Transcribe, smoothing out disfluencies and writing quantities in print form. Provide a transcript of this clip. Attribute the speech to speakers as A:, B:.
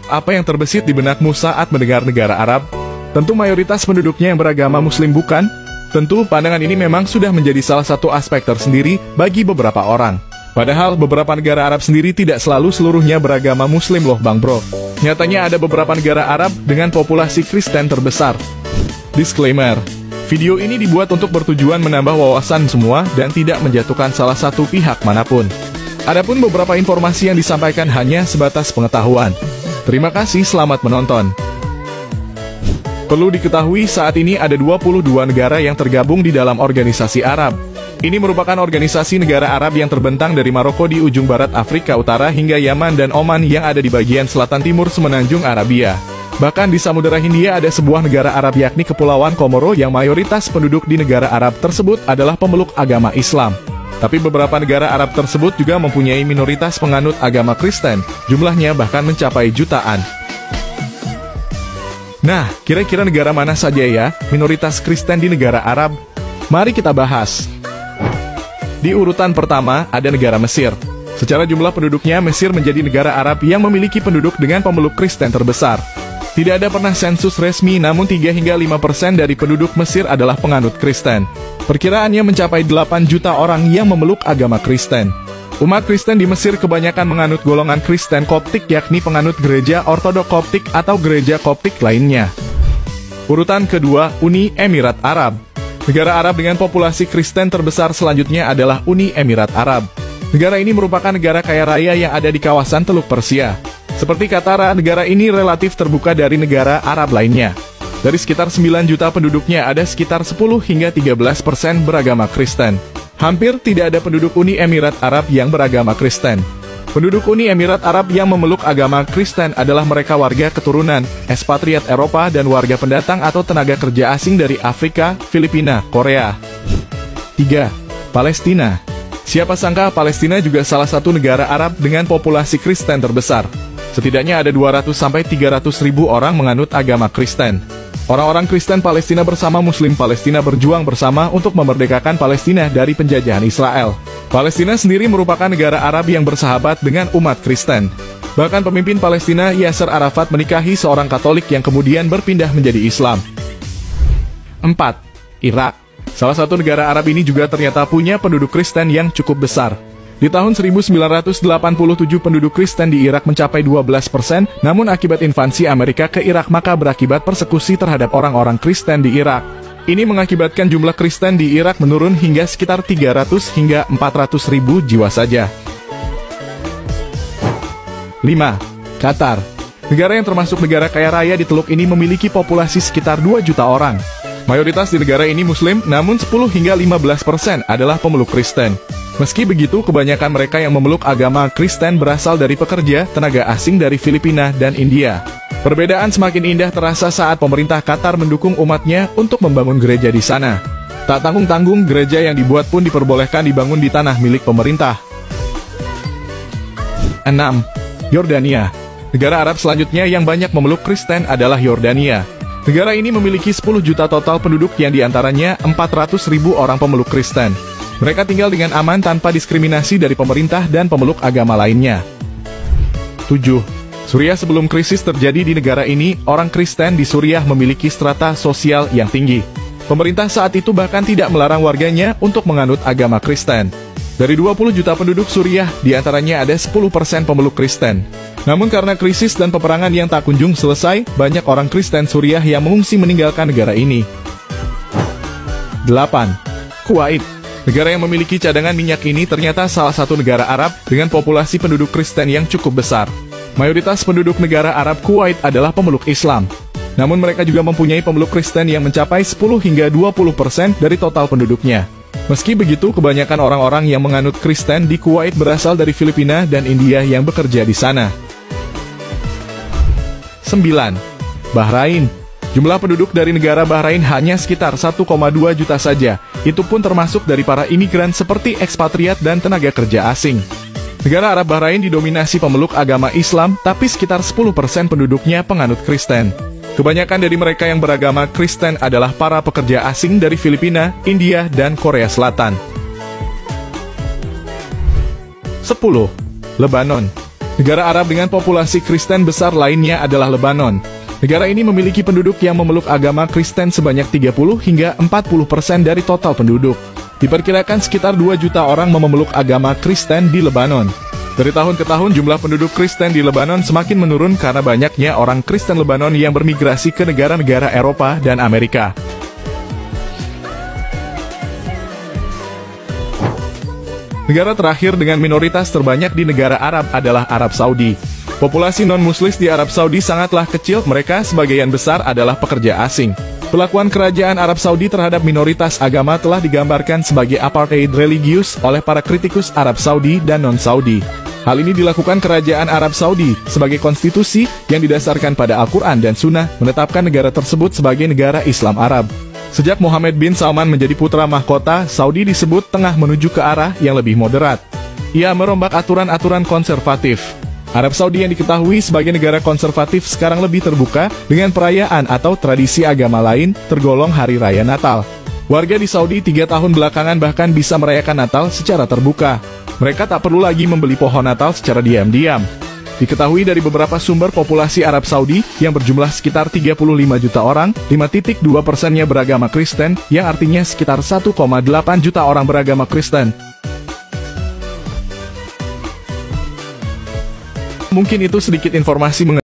A: apa yang terbesit di benakmu saat mendengar negara Arab? Tentu mayoritas penduduknya yang beragama Muslim, bukan? Tentu pandangan ini memang sudah menjadi salah satu aspek tersendiri bagi beberapa orang. Padahal beberapa negara Arab sendiri tidak selalu seluruhnya beragama Muslim loh Bang Bro. Nyatanya ada beberapa negara Arab dengan populasi Kristen terbesar. Disclaimer, video ini dibuat untuk bertujuan menambah wawasan semua dan tidak menjatuhkan salah satu pihak manapun. Adapun beberapa informasi yang disampaikan hanya sebatas pengetahuan. Terima kasih, selamat menonton. Perlu diketahui saat ini ada 22 negara yang tergabung di dalam organisasi Arab. Ini merupakan organisasi negara Arab yang terbentang dari Maroko di ujung barat Afrika Utara hingga Yaman dan Oman yang ada di bagian selatan timur semenanjung Arabia. Bahkan di Samudera Hindia ada sebuah negara Arab yakni Kepulauan Komoro yang mayoritas penduduk di negara Arab tersebut adalah pemeluk agama Islam. Tapi beberapa negara Arab tersebut juga mempunyai minoritas penganut agama Kristen, jumlahnya bahkan mencapai jutaan. Nah, kira-kira negara mana saja ya minoritas Kristen di negara Arab? Mari kita bahas. Di urutan pertama ada negara Mesir. Secara jumlah penduduknya, Mesir menjadi negara Arab yang memiliki penduduk dengan pemeluk Kristen terbesar. Tidak ada pernah sensus resmi, namun 3 hingga 5% dari penduduk Mesir adalah penganut Kristen. Perkiraannya mencapai 8 juta orang yang memeluk agama Kristen. Umat Kristen di Mesir kebanyakan menganut golongan Kristen Koptik, yakni penganut gereja Ortodok Koptik atau gereja Koptik lainnya. Urutan kedua, Uni Emirat Arab. Negara Arab dengan populasi Kristen terbesar selanjutnya adalah Uni Emirat Arab. Negara ini merupakan negara kaya raya yang ada di kawasan Teluk Persia. Seperti Qatar, negara ini relatif terbuka dari negara Arab lainnya. Dari sekitar 9 juta penduduknya, ada sekitar 10 hingga 13% beragama Kristen. Hampir tidak ada penduduk Uni Emirat Arab yang beragama Kristen. Penduduk Uni Emirat Arab yang memeluk agama Kristen adalah mereka warga keturunan, ekspatriat Eropa, dan warga pendatang atau tenaga kerja asing dari Afrika, Filipina, Korea. 3. Palestina. Siapa sangka Palestina juga salah satu negara Arab dengan populasi Kristen terbesar. Setidaknya ada 200-300 ribu orang menganut agama Kristen. Orang-orang Kristen Palestina bersama Muslim Palestina berjuang bersama untuk memerdekakan Palestina dari penjajahan Israel. Palestina sendiri merupakan negara Arab yang bersahabat dengan umat Kristen. Bahkan pemimpin Palestina, Yasser Arafat, menikahi seorang Katolik yang kemudian berpindah menjadi Islam. 4. Irak. Salah satu negara Arab ini juga ternyata punya penduduk Kristen yang cukup besar. Di tahun 1987 penduduk Kristen di Irak mencapai 12%, namun akibat invasi Amerika ke Irak maka berakibat persekusi terhadap orang-orang Kristen di Irak. Ini mengakibatkan jumlah Kristen di Irak menurun hingga sekitar 300 hingga 400 ribu jiwa saja. 5. Qatar. Negara yang termasuk negara kaya raya di teluk ini memiliki populasi sekitar 2 juta orang. Mayoritas di negara ini Muslim, namun 10 hingga 15% adalah pemeluk Kristen. Meski begitu, kebanyakan mereka yang memeluk agama Kristen berasal dari pekerja, tenaga asing dari Filipina dan India. Perbedaan semakin indah terasa saat pemerintah Qatar mendukung umatnya untuk membangun gereja di sana. Tak tanggung-tanggung, gereja yang dibuat pun diperbolehkan dibangun di tanah milik pemerintah. 6. Yordania. Negara Arab selanjutnya yang banyak memeluk Kristen adalah Yordania. Negara ini memiliki 10 juta total penduduk yang diantaranya 400 ribu orang pemeluk Kristen. Mereka tinggal dengan aman tanpa diskriminasi dari pemerintah dan pemeluk agama lainnya. 7. Suriah. Sebelum krisis terjadi di negara ini, orang Kristen di Suriah memiliki strata sosial yang tinggi. Pemerintah saat itu bahkan tidak melarang warganya untuk menganut agama Kristen. Dari 20 juta penduduk Suriah, diantaranya ada 10% pemeluk Kristen. Namun karena krisis dan peperangan yang tak kunjung selesai, banyak orang Kristen Suriah yang mengungsi meninggalkan negara ini. 8. Kuwait. Negara yang memiliki cadangan minyak ini ternyata salah satu negara Arab dengan populasi penduduk Kristen yang cukup besar. Mayoritas penduduk negara Arab Kuwait adalah pemeluk Islam. Namun mereka juga mempunyai pemeluk Kristen yang mencapai 10 hingga 20% dari total penduduknya. Meski begitu, kebanyakan orang-orang yang menganut Kristen di Kuwait berasal dari Filipina dan India yang bekerja di sana. 9. Bahrain. Jumlah penduduk dari negara Bahrain hanya sekitar 1,2 juta saja. Itu pun termasuk dari para imigran seperti ekspatriat dan tenaga kerja asing. Negara Arab Bahrain didominasi pemeluk agama Islam, tapi sekitar 10% penduduknya penganut Kristen. Kebanyakan dari mereka yang beragama Kristen adalah para pekerja asing dari Filipina, India, dan Korea Selatan. 10. Lebanon. Negara Arab dengan populasi Kristen besar lainnya adalah Lebanon. Negara ini memiliki penduduk yang memeluk agama Kristen sebanyak 30 hingga 40% dari total penduduk. Diperkirakan sekitar 2 juta orang memeluk agama Kristen di Lebanon. Dari tahun ke tahun, jumlah penduduk Kristen di Lebanon semakin menurun karena banyaknya orang Kristen Lebanon yang bermigrasi ke negara-negara Eropa dan Amerika. Negara terakhir dengan minoritas terbanyak di negara Arab adalah Arab Saudi. Populasi non-muslim di Arab Saudi sangatlah kecil, mereka sebagian besar adalah pekerja asing. Perlakuan kerajaan Arab Saudi terhadap minoritas agama telah digambarkan sebagai apartheid religius oleh para kritikus Arab Saudi dan non-Saudi. Hal ini dilakukan kerajaan Arab Saudi sebagai konstitusi yang didasarkan pada Al-Quran dan Sunnah menetapkan negara tersebut sebagai negara Islam Arab. Sejak Mohammed bin Salman menjadi putra mahkota, Saudi disebut tengah menuju ke arah yang lebih moderat. Ia merombak aturan-aturan konservatif. Arab Saudi yang diketahui sebagai negara konservatif sekarang lebih terbuka dengan perayaan atau tradisi agama lain tergolong Hari Raya Natal. Warga di Saudi 3 tahun belakangan bahkan bisa merayakan Natal secara terbuka. Mereka tak perlu lagi membeli pohon Natal secara diam-diam. Diketahui dari beberapa sumber populasi Arab Saudi yang berjumlah sekitar 35 juta orang, 5,2%-nya beragama Kristen, yang artinya sekitar 1,8 juta orang beragama Kristen. Mungkin itu sedikit informasi mengenai